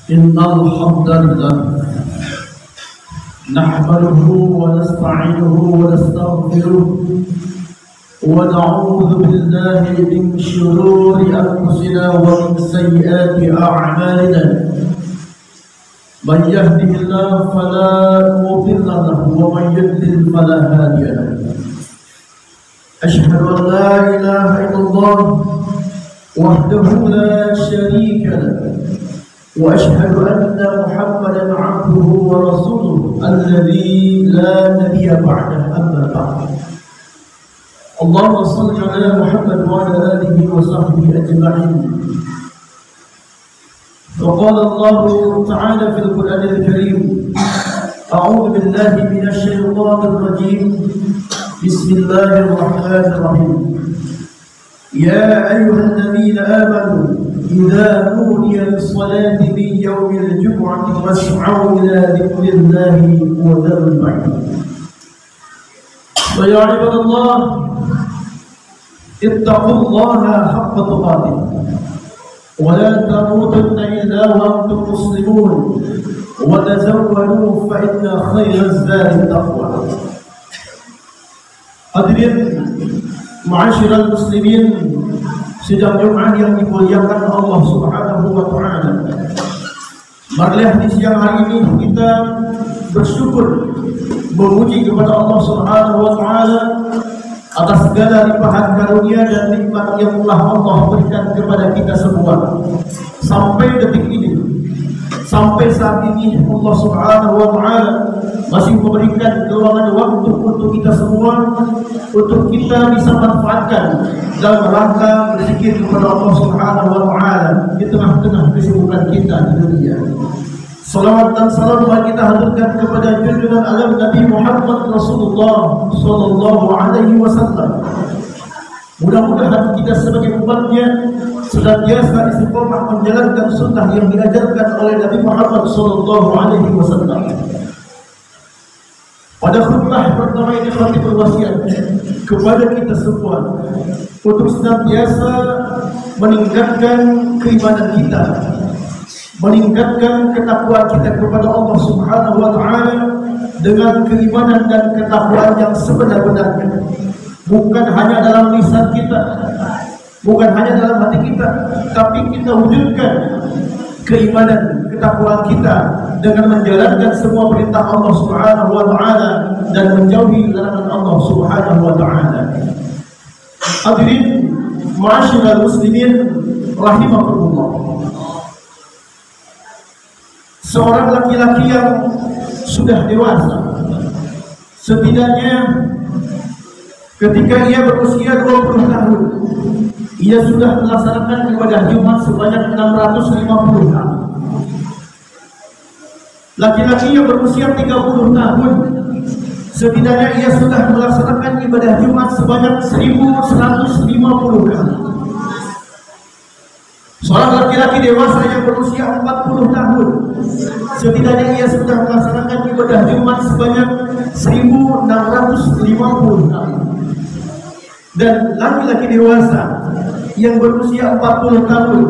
إن الحمد لله نحمده ونستعينه ونستغفره ونعوذ بالله من شرور أنفسنا ومن سيئات أعمالنا. من يهده الله فلا مضل له ومن يضلل فلا هادي له. أشهد أن لا إله إلا الله وحده لا شريك له، وأشهد أن محمدا عبده ورسوله الذي لا نبي بعده. أما بعد، اللهم صل على محمد وعلى آله وصحبه أجمعين. وقال الله تعالى في القرآن الكريم: أعوذ بالله من الشيطان الرجيم، بسم الله الرحمن الرحيم. يا أيها الذين آمنوا إذا نودي للصلاة من يوم الجمعة فاسعوا إلى ذكر الله وذروا البيع. فيا عباد الله، اتقوا الله حق تقاته ولا تموتن إلا وأنتم مسلمون، وتزودوا فإن خير الزاد التقوى. Hadirin ma'asyiral muslimin, sidang Jumat yang dimuliakan Allah Subhanahu wa taala. Marilah di siang hari ini kita bersyukur, memuji kepada Allah Subhanahu wa taala atas segala limpahan karunia dan nikmat yang telah Allah berikan kepada kita semua. Sampai detik ini, sampai saat ini, Allah Subhanahu wa taala masih memberikan gelombang waktu untuk kita semua, untuk kita bisa manfaatkan dalam rangka berzikir kepada Allah Subhanahu wa taala di tengah-tengah kesibukan kita di dunia. Salawat dan salam kita haturkan kepada junjungan alam Nabi Muhammad Rasulullah sallallahu alaihi wasallam. Mudah-mudahan kita sebagai umatnya senantiasa istiqomah menjalankan sunnah yang diajarkan oleh Nabi Muhammad sallallahu alaihi wasallam. Pada khutbah pertama ini kami berwasiat kepada kita semua untuk senantiasa meningkatkan keimanan kita, meningkatkan ketakwaan kita kepada Allah Subhanahu wa taala dengan keimanan dan ketakwaan yang sebenar-benarnya. Bukan hanya dalam lisan kita, bukan hanya dalam hati kita, tapi kita wujudkan keimanan, ketakwaan kita dengan menjalankan semua perintah Allah Subhanahu wa taala dan menjauhi larangan Allah Subhanahu wa taala. Hadirin ma'asyiral muslimin rahimakumullah. Seorang laki-laki yang sudah dewasa, setidaknya ketika ia berusia 20 tahun, ia sudah melaksanakan ibadah Jumat sebanyak 650 kali. Laki-laki yang berusia 30 tahun, setidaknya ia sudah melaksanakan ibadah Jumat sebanyak 1150 kali. Seorang laki-laki dewasa yang berusia 40 tahun, setidaknya ia sudah melaksanakan ibadah Jumat sebanyak 1650 kali. Dan laki-laki dewasa yang berusia 40 tahun,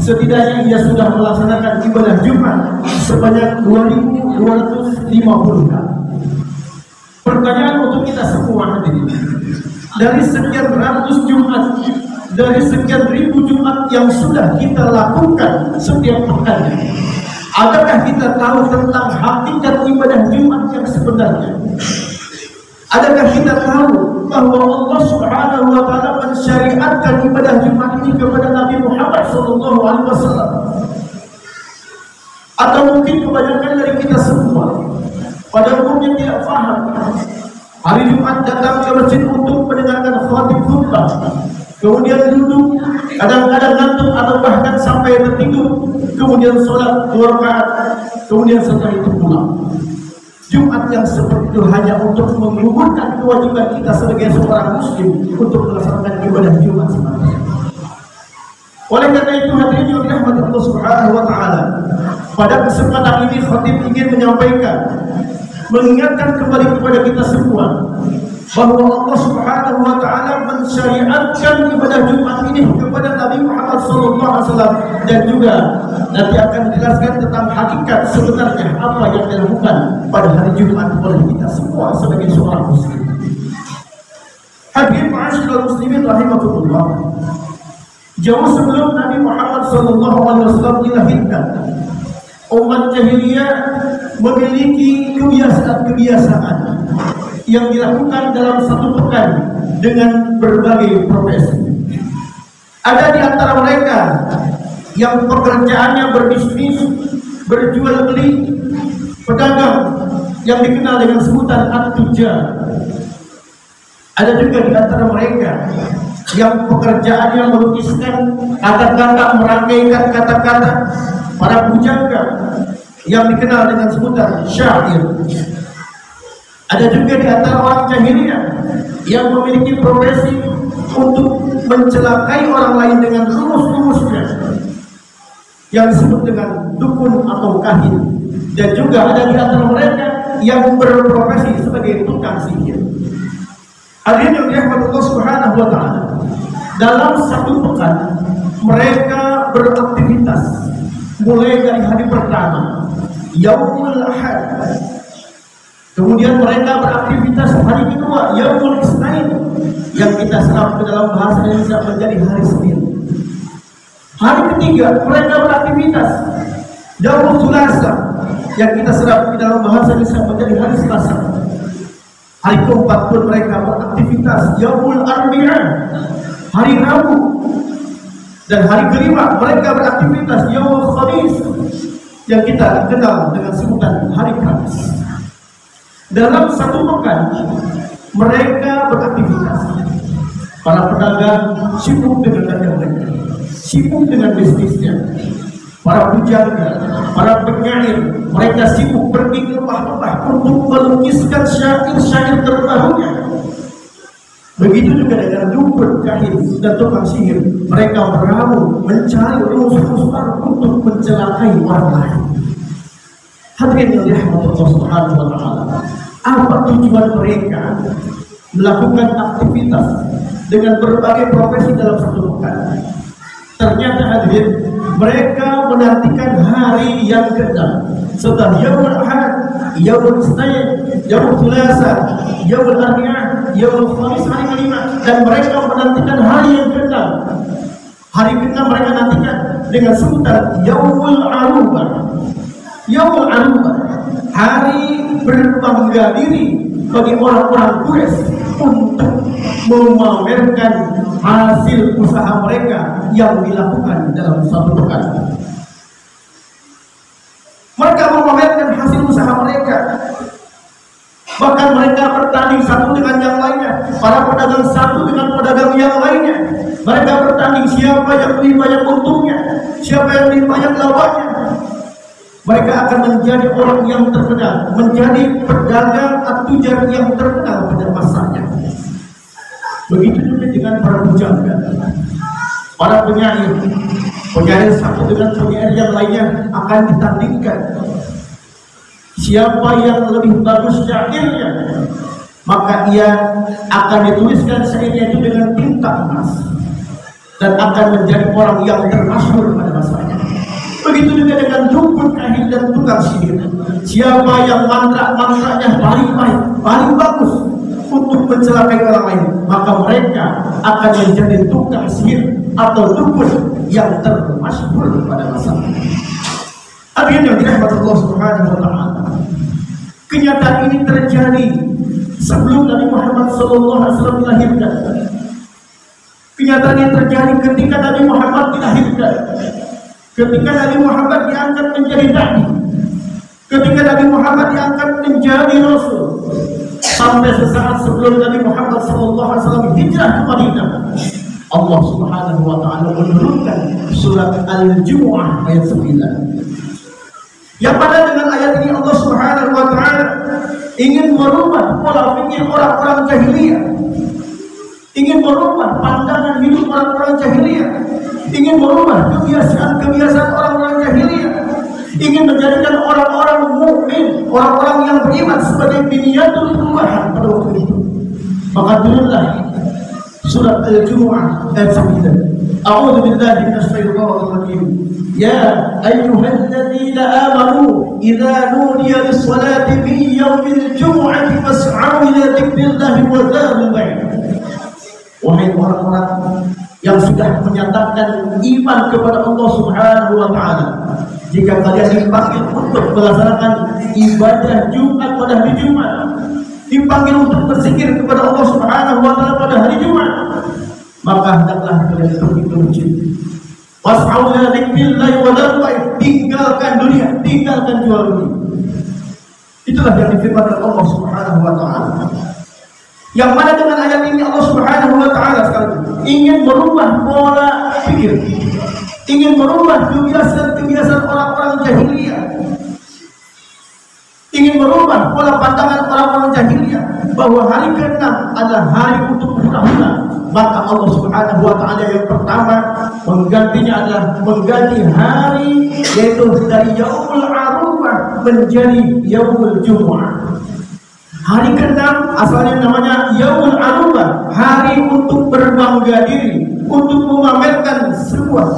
setidaknya ia sudah melaksanakan ibadah Jumat sebanyak 2250 kali. Pertanyaan untuk kita semua hadirin, dari sekian ratus Jumat, dari sekian ribu Jumat yang sudah kita lakukan setiap pekan, adakah kita tahu tentang hakikat ibadah Jumat yang sebenarnya? Adakah kita tahu bahwa Allah Subhanahu wa taala mensyariatkan ibadah Jumat ini kepada Nabi Muhammad sallallahu alaihi wasallam? Atau mungkin kebanyakan dari kita semua pada umumnya tidak paham. Hari Jumat datang ke masjid untuk mendengarkan khatib khutbah, kemudian duduk, kadang-kadang ngantuk atau bahkan sampai tertidur, kemudian sholat 2 rakaat, kemudian setelah itu pulang. Jumat yang seperti itu hanya untuk menggugurkan kewajiban kita sebagai seorang muslim untuk melaksanakan ibadah Jumat semata. Oleh karena itu, hadirin yang dirahmati Allah Subhanahu wa taala, pada kesempatan ini khatib ingin menyampaikan, mengingatkan kembali kepada kita semua bahwa Allah Subhanahu wa taala mensyariatkan ibadah Jumat ini kepada Nabi Muhammad SAW, dan juga nanti akan dijelaskan tentang hakikat sebenarnya apa yang dilakukan pada hari Jumat oleh kita semua sebagai seorang muslim. Hadirin ma'asyiral muslimin rahimakumullah. Jauh sebelum Nabi Muhammad SAW dilahirkan, umat jahiliyah memiliki kebiasaan-kebiasaan yang dilakukan dalam satu pekan dengan berbagai profesi. Ada di antara mereka yang pekerjaannya berbisnis, berjual beli, pedagang yang dikenal dengan sebutan at-tujar. Ada juga di antara mereka yang pekerjaannya melukiskan kata-kata, merangkaikan kata-kata, para pujangga yang dikenal dengan sebutan syair. Ada juga di antara orang jahiliyah yang memiliki profesi untuk mencelakai orang lain dengan rumus-rumusnya yang disebut dengan dukun atau kahin. Dan juga ada di antara mereka yang berprofesi sebagai tukang sihir. Hadirin yang dirahmati Allah Subhanahu wa taala, dalam satu pekan mereka beraktivitas mulai dari hari pertama, Yaumul Ahad. Kemudian mereka beraktivitas hari kedua, Yaumul Isnain, yang kita serap ke dalam bahasa Indonesia menjadi hari Senin. Hari ketiga mereka beraktivitas Yaumul Tsulasa, yang kita serap ke dalam bahasa Indonesia menjadi hari Selasa. Hari keempat pun mereka beraktivitas Yaumul Arbi'ah, hari Rabu. Dan hari kelima mereka beraktivitas Yaumul Khamis, yang kita kenal dengan sebutan hari Kamis. Dalam satu pekan mereka beraktivitas. Para pedagang sibuk dengan dagangannya, sibuk dengan bisnisnya. Para pujangga, para penyair, mereka sibuk pergi ke lembah-lembah untuk melukiskan syair-syair terbarunya. Begitu juga dengan dukun, kahin, dan tukang sihir. Mereka meramu, mencari rumus-rumus baru untuk mencelakai orang lain. Hadirin yang dirahmati Allah Subhanahu wa taala, apa tujuan mereka melakukan aktivitas dengan berbagai profesi dalam satu pekan? Ternyata hadirin, mereka menantikan hari yang ke-6 setelah Yaumul Ahad, Yaumul Isnain, Yaumul Tsulasa, Yaumul Arbi'ah, Yaumul Khamis, hari kelima. Dan mereka menantikan hari yang ke-6. Hari ke-6 mereka nantikan dengan sebutan Yaumul Arubah. Yaumul Arubah, hari berbangga diri bagi orang-orang Quraisy untuk memamerkan hasil usaha mereka yang dilakukan dalam satu pekan. Mereka memamerkan hasil usaha mereka. Bahkan mereka bertanding satu dengan yang lainnya. Para pedagang satu dengan pedagang yang lainnya. Mereka bertanding siapa yang lebih banyak untungnya, siapa yang lebih banyak lawannya. Mereka akan menjadi orang yang terkenal, menjadi pedagang at-tujar yang terkenal pada masanya. Begitu juga dengan para pujangga, para penyair. Penyair satu dengan penyair yang lainnya akan ditandingkan. Siapa yang lebih bagus syairnya, maka ia akan dituliskan syairnya itu dengan tinta emas dan akan menjadi orang yang termasyhur pada masanya. Begitu juga dengan dukun, kahin, dan tukang sihir. Siapa yang mantra-mantranya paling baik, paling bagus untuk mencelakai orang lain, maka mereka akan menjadi tukang sihir atau dukun yang termasyhur pada masanya. Hadirin yang dirahmati Allah Subhanahu wa taala, kenyataan ini terjadi sebelum Nabi Muhammad SAW dilahirkan. Kenyataan ini terjadi ketika Nabi Muhammad dilahirkan. Ketika Nabi Muhammad diangkat menjadi nabi, ketika Nabi Muhammad diangkat menjadi rasul, sampai sesaat sebelum Nabi Muhammad SAW hijrah ke Madinah, Allah Subhanahu wa taala menurunkan surat Al-Jumu'ah ayat 9. Yang pada dengan ayat ini Allah Subhanahu wa taala ingin merubah pola pikir orang-orang jahiliyah, ingin merubah pandangan hidup orang-orang jahiliyah, ingin merubah kebiasaan-kebiasaan orang-orang jahiliyah, ingin menjadikan orang-orang mukmin, orang-orang yang beriman sebagai biniyatul perubahan pada waktu itu. Maka turunlah surat Al-Jumu'ah ayat 9. A'udzu billahi minasyaitonir rajim. Ya ayyuhalladzina amanu idza nudiya lis-salati min yaumil jumu'ati fas'au ila dzikrillahi wa dzarul bai'. Wahai orang-orang yang sudah menyatakan iman kepada Allah Subhanahu wa taala, jika kalian dipanggil untuk melaksanakan ibadah Jumat pada hari Jumat, dipanggil untuk berzikir kepada Allah Subhanahu wa taala pada hari Jumat, maka hendaklah kalian pergi ke masjid. Was'au ila dzikrillahi wa dzarul bai'. Tinggalkan dunia, tinggalkan jual beli. Itulah yang difirmankan Allah Subhanahu wa taala. Yang mana dengan ayat ini Allah Subhanahu wa taala sekali ingin merubah pola pikir, ingin merubah kebiasaan-kebiasaan orang-orang jahiliyah, ingin merubah pola pandangan orang-orang jahiliyah bahwa hari ke-6 adalah hari untuk hura-hura. Maka Allah Subhanahu wa taala yang pertama menggantinya adalah mengganti hari, yaitu dari Yaumul Arafah menjadi Yaumul Jumu'ah. Hari ke-6 asalnya namanya Yaumul Arafah, hari untuk berbangga diri, untuk memamerkan sebuah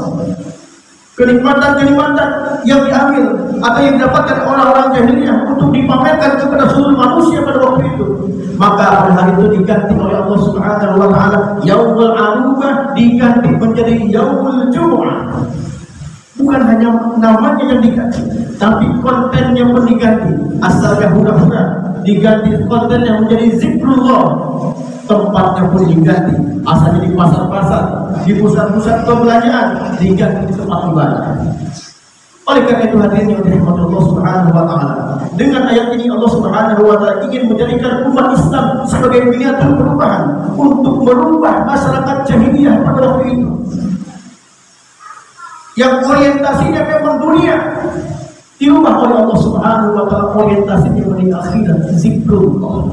kenikmatan-kenikmatan yang diambil atau yang didapatkan orang-orang jahiliyah untuk dipamerkan kepada seluruh manusia pada waktu itu. Maka pada hari itu diganti oleh Allah Subhanahu wa taala, Yaumul Arafah diganti menjadi Yaumul Jumu'ah. Bukan hanya namanya yang diganti, tapi kontennya pun diganti. Asalnya hura-hura diganti kontennya menjadi zikrullah. Tempatnya pun diganti, asalnya di pasar-pasar, di pusat-pusat perbelanjaan, diganti di tempat ibadah. Oleh karena itu hadirin yang dirahmati Allah Subhanahu wa taala, dengan ayat ini Allah Subhanahu wa taala ingin menjadikan umat Islam sebagai miniatur perubahan untuk merubah masyarakat jahiliyah pada waktu itu, yang orientasinya memang dunia, dirubah oleh Allah Subhanahu wa taala orientasinya menjadi akhirat, zikrullah.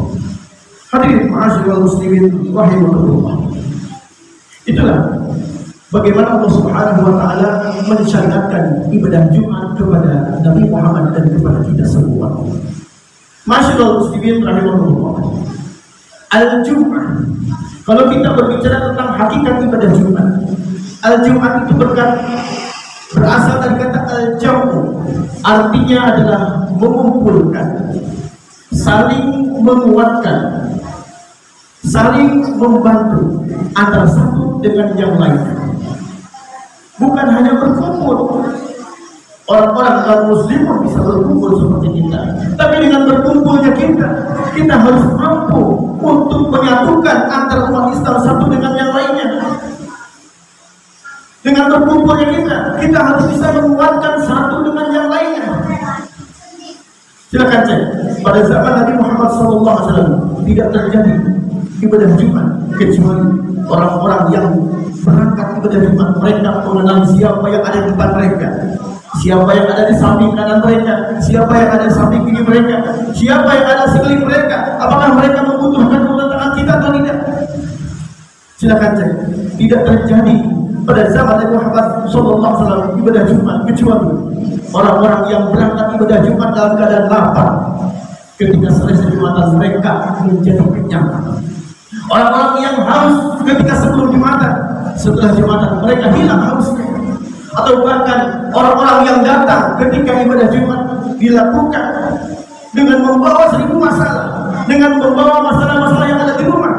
Hadirin ma'asyiral muslimin rahimakumullah. Itulah bagaimana Allah Subhanahu wa taala mensyariatkan ibadah Jumat kepada Nabi Muhammad dan kepada kita semua. Ma'asyiral muslimin rahimakumullah. Al-Jum'ah, kalau kita berbicara tentang hakikat ibadah Jumat, Al-Jum'ah itu berasal dari kata al-jam'u, artinya adalah mengumpulkan, saling menguatkan, saling membantu antara satu dengan yang lain. Bukan hanya berkumpul, orang-orang kaum muslim bisa berkumpul seperti kita, tapi dengan berkumpulnya kita harus mampu untuk menyatukan antara umat Islam satu dengan yang lainnya. Dengan berkumpulnya kita harus bisa menguatkan satu dengan yang lainnya. Silakan cek, pada zaman Nabi Muhammad SAW tidak terjadi ibadah Jumat kecuali orang-orang yang berangkat ibadah Jumat mereka mengenal siapa yang ada di depan mereka, siapa yang ada di samping kanan mereka, siapa yang ada di samping kiri mereka, siapa yang ada di sekeliling mereka, apakah mereka membutuhkan pertolongan kita atau tidak. Silakan cek, tidak terjadi pada zaman Nabi Muhammad SAW ibadah Jumat kecuali orang-orang yang berangkat ibadah Jumat dalam keadaan lapar. Ketika selesai Jumatan mereka menjadi kenyang. Orang-orang yang haus ketika sebelum Jumatan, setelah Jumatan mereka hilang hausnya. Atau bahkan orang-orang yang datang ketika ibadah Jumat dilakukan dengan membawa 1000 masalah, dengan membawa masalah-masalah yang ada di rumah.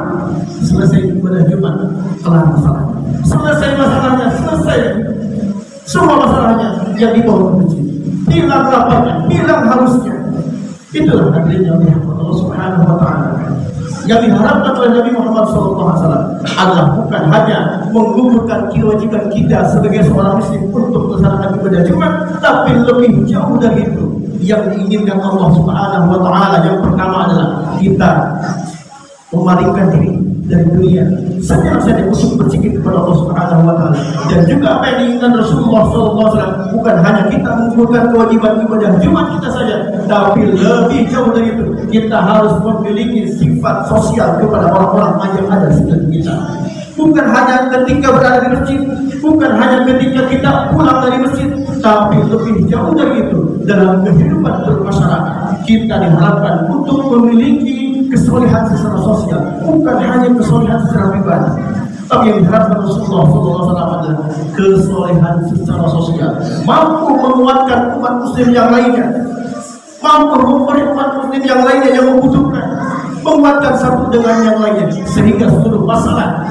Selesai ibadah Jumat, kelar masalahnya. Selesai masalahnya, selesai semua masalahnya yang dibawa ke masjid. Hilang laparnya, hilang hausnya. Itulah adilnya Allah Subhanahu wa taala. Yang diharapkan oleh Nabi Muhammad SAW adalah bukan hanya menggugurkan kewajiban kita sebagai seorang muslim untuk melaksanakan ibadah Jumat, tapi lebih jauh dari itu yang diinginkan Allah Subhanahu wa taala. Yang pertama adalah kita memalingkan diri dari dunia, saja untuk berzikir kepada Allah Subhanahu wa taala. Dan juga apa yang diinginkan Rasulullah SAW, bukan hanya kita mengumpulkan kewajiban ibadah Jumat kita saja, tapi lebih jauh dari itu, kita harus memiliki sifat sosial kepada orang-orang yang ada di sekitar kita. Bukan hanya ketika berada di masjid, bukan hanya ketika kita pulang dari masjid, tapi lebih jauh dari itu dalam kehidupan bermasyarakat. Kita diharapkan untuk memiliki kesolehan secara sosial, bukan hanya kesolehan secara pribadi. Tapi yang diharapkan Rasulullah SAW adalah kesolehan secara sosial, mampu menguatkan umat muslim yang lainnya, mampu memberi umat muslim yang lainnya yang membutuhkan, menguatkan satu dengan yang lainnya, sehingga seluruh masalah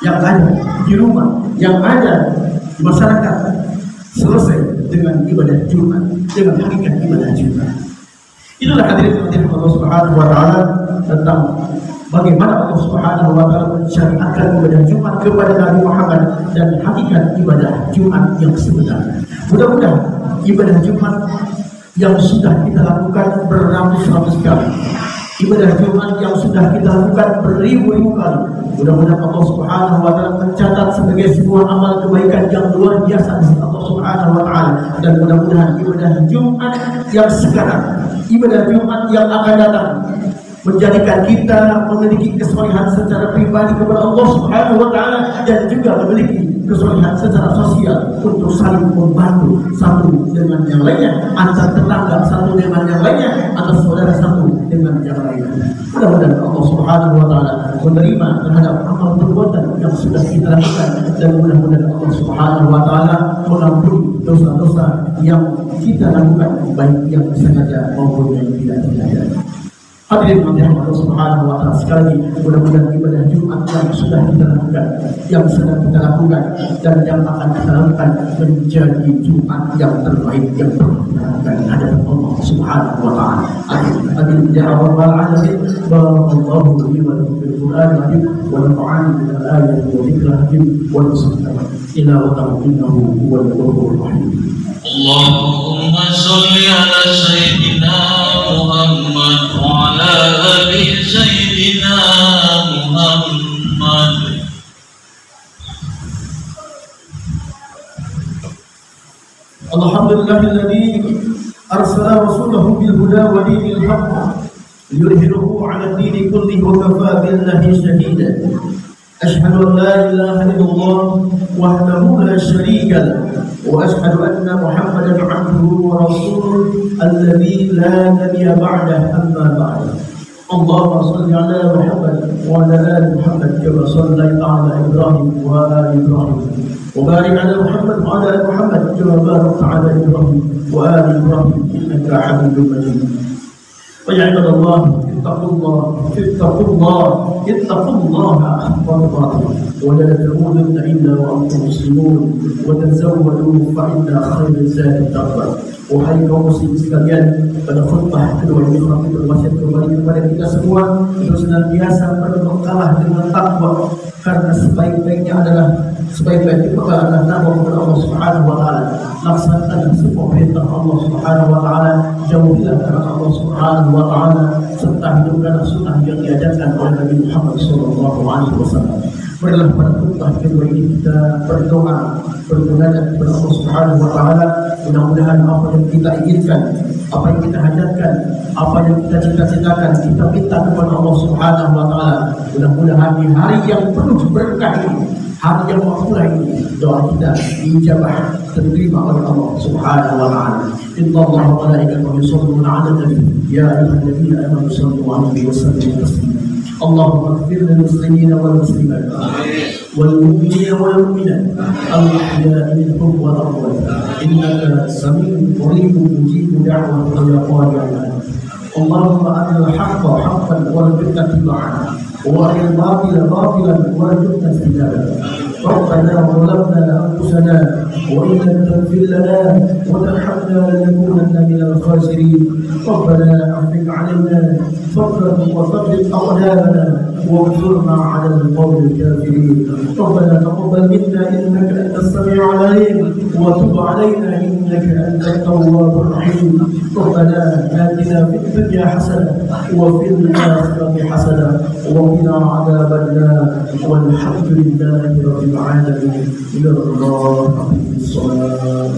yang ada di rumah, yang ada di masyarakat selesai dengan ibadah Jumat, dengan hakikat ibadah Jumat. Itulah hadirin Allah Subhanahu wa Ta'ala tentang bagaimana Allah Subhanahu wa Ta'ala mensyariatkan ibadah Jumat kepada Nabi Muhammad dan hakikat ibadah Jumat yang sebenarnya. Mudah-mudahan ibadah Jumat yang sudah kita lakukan beratus-ratus kali, ibadah Jumat yang sudah kita lakukan beribu-ribu kali, mudah-mudahan Allah Subhanahu wa Ta'ala mencatat sebagai sebuah amal kebaikan yang luar biasa di sisi Allah Subhanahu wa Ta'ala. Dan mudah-mudahan ibadah Jumat yang sekarang, ibadah Jumat yang akan datang, menjadikan kita memiliki kesolehan secara pribadi kepada Allah Subhanahu wa Ta'ala, dan juga memiliki kesolehan secara sosial untuk saling membantu satu dengan yang lainnya, antar tetangga satu dengan yang lainnya, antar saudara satu dengan yang lainnya. Mudah-mudahan Allah Subhanahu wa Ta'ala menerima terhadap amal perbuatan yang sudah kita lakukan, dan mudah-mudahan Allah Subhanahu wa Ta'ala mengampuni dosa-dosa yang kita lakukan, baik yang sengaja maupun yang tidak sengaja. Hadirin Allah Subhanahu wa Ta'ala, sekali lagi mudah-mudahan ibadah Jumat yang sudah kita lakukan, yang sedang kita lakukan, dan yang akan kita lakukan menjadi Jumat yang terbaik yang pernah kita lakukan di hadapan Allah Subhanahu wa Ta'ala. Amin ya rabbal alamin. Barakallahu li wa lakum fil Qur'anil azim wa nafa'ani bil ayati wa dhikril hakim wa sallallahu ila wa ta'ala innahu huwal ghafurur rahim. Allahumma sholli ala sayyidina Muhammad wa ala ali sayyidina Muhammad. Alhamdulillahilladzi arsala rasulahu bil huda wa dinil haqq liyudhhirahu 'ala ad-dini kullihi wa kafaa billahi shahida. Asyhadu an la ilaha illallah wahdahu la syarika lahu وأشهد أن محمدا عبده ورسوله الذي لا نبي بعده أما بعد. اللهم صل على محمد وعلى آل محمد كما صليت على إبراهيم وآل إبراهيم وبارك على محمد وعلى آل محمد كما باركت على إبراهيم وآل إبراهيم إنك حميد مجيد. ويا عباد الله اتقوا الله اتقوا الله حق تقاته ولا تموتن إلا وأنتم مسلمون وتزودوا فإن خير الزاد التقوى. Wahai kaum muslim sekalian, pada khutbah kedua ini kami berwasiat kembali kepada kita semua untuk senantiasa berkalah dengan takwa, karena sebaik-baiknya adalah takwa kepada Allah Subhanahu wa Ta'ala. Laksanakan semua perintah Allah Subhanahu wa Ta'ala, jauhilah larangan Allah Subhanahu wa Ta'ala, serta hidupkanlah sunnah yang diajarkan oleh Nabi Muhammad SAW. Marilah pada khutbah kedua ini kita berdoa, bermunajat kepada Allah Subhanahu wa Ta'ala. Mudah-mudahan apa yang kita inginkan, apa yang kita hajatkan, apa yang kita cita-citakan, kita minta kepada Allah Subhanahu wa Ta'ala. Mudah-mudahan di hari yang penuh berkah ini, hari yang makbulah ini, doa kita diijabah, diterima oleh Allah Subhanahu wa Ta'ala. Inna Allah wa malaikatahu yusholluna 'alan nabi ya ayyuhalladzina amanu shallu 'alaihi wa sallimu taslima. Allahumma ighfir lil muslimina wal muslimat wal mu'minina wal mu'minat al-ahya'i minhum wal amwat innaka samii'un qariibun mujibud da'wati ya qadi'an. Allahumma arina al-haqqa haqqan warzuqna ittiba'ahu wa arina al-batila batilan warzuqna ijtinabah. ربنا ظلمنا أنفسنا وإن لم تغفر لنا وترحمنا لنكونن من الخاسرين. ربنا أفرغ علينا صبرا وثبت أقدامنا وانصرنا على القوم الكافرين. ربنا تقبل منا إنك أنت السميع العليم وتب علينا إنك أنت التواب الرحيم. ربنا آتنا في الدنيا حسنة وفي الآخرة حسنة وقنا عذاب النار والحمد لله رب العالمين. إلى الله الصلاة.